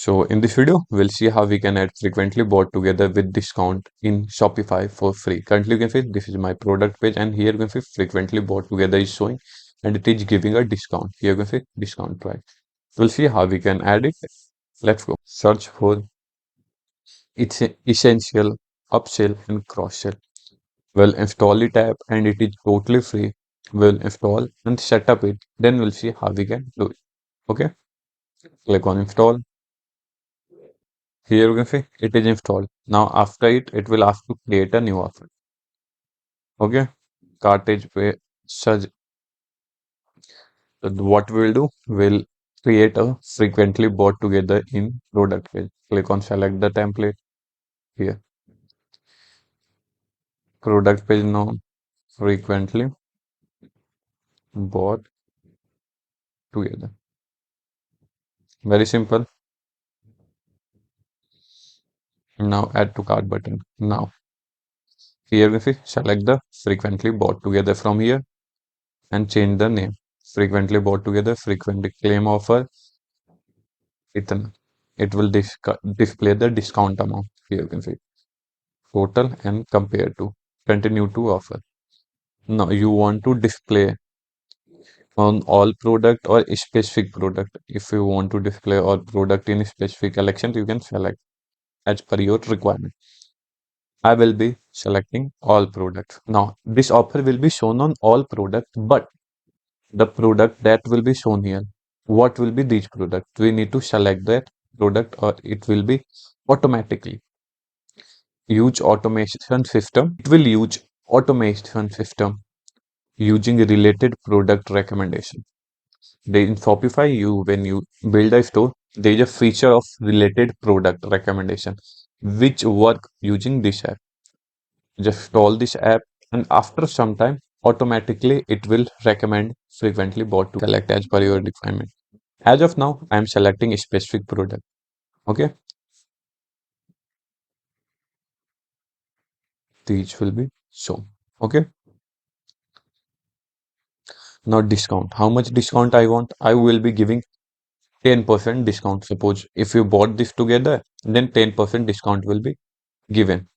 So in this video, we'll see how we can add frequently bought together with discount in Shopify for free. Currently, you can see this is my product page, and here you can see frequently bought together is showing, and it is giving a discount. Here you can see discount price. We'll see how we can add it. Let's go. Search for its essential, upsell, and cross sell. We'll install it app, and it is totally free. We'll install and set up it. Then we'll see how we can do it. Okay. Click on install. Here you can see it is installed. Now after it will ask to create a new offer. Okay, cartridge pay such what we'll do, we'll create a frequently bought together in product page. Click on select the template here. Product page now frequently bought together. Very simple. Now add to cart button. Now here we see select the frequently bought together from here and change the name. Frequently bought together, frequently claim offer. It will display the discount amount. Here you can see total and compare to continue to offer. Now you want to display on all product or specific product. If you want to display all product in specific collection, you can select as per your requirement. I will be selecting all products. Now this offer will be shown on all product, but the product that will be shown here, what will be these product? We need to select that product or it will be automatically use automation system. It will use automation system using related product recommendation. In Shopify, when you build a store, there is a feature of related product recommendation, which work using this app. Just install this app, and after some time, automatically it will recommend frequently bought to select as per your requirement. As of now, I am selecting a specific product. Okay, these will be shown. Okay, now discount. How much discount I want? I will be giving 10% discount. Suppose if you bought this together, then 10% discount will be given.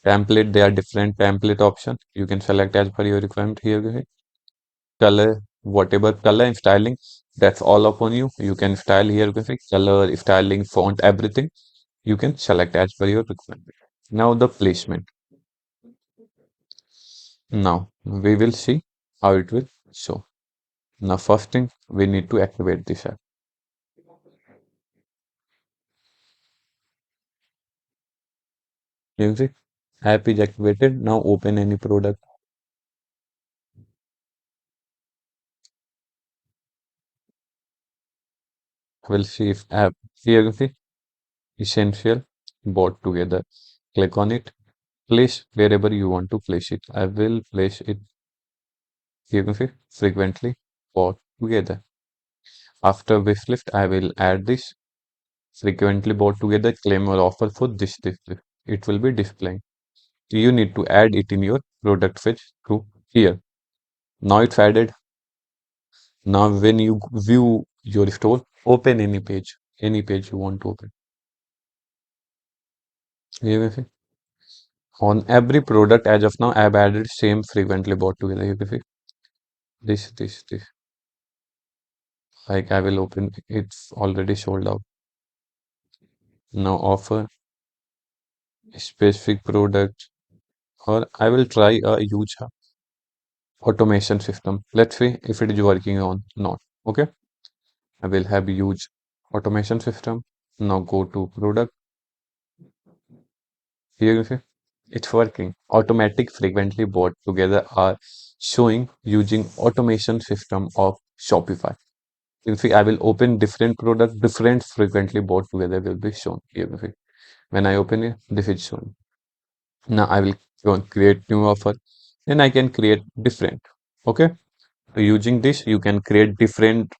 Template, there are different template options. You can select as per your requirement here. Color, whatever color and styling, that's all upon you. You can style here, color, styling, font, everything. You can select as per your requirement. Now the placement. Now we will see how it will show. Now first thing, we need to activate this app. You can see app is activated. Now open any product. We'll see if app here you can see essential bought together. Click on it. Place wherever you want to place it. I will place it here. You can see frequently bought together. After wish list, I will add this frequently bought together claim or offer for this. It will be displaying. You need to add it in your product page through here. Now it's added. Now when you view your store, open any page you want to open. Here you can see. On every product as of now, I have added same frequently bought together. You can see this. Like I will open, it's already sold out. Now offer specific product, or I will try a huge automation system. Let's see if it is working on not. Okay, I will have huge automation system. Now go to product. Here you see it's working. Automatic frequently bought together are showing using automation system of Shopify. You see, I will open different product, different frequently bought together will be shown. Here you see. When I open it, this is shown. Now I will go and create new offer. Then I can create different. Okay. So using this, you can create different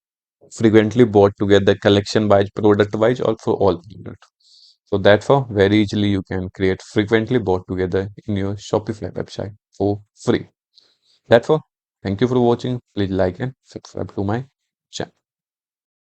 frequently bought together collection wise, product wise, or for all products. So that's how very easily you can create frequently bought together in your Shopify website for free. That's all. Thank you for watching. Please like and subscribe to my channel.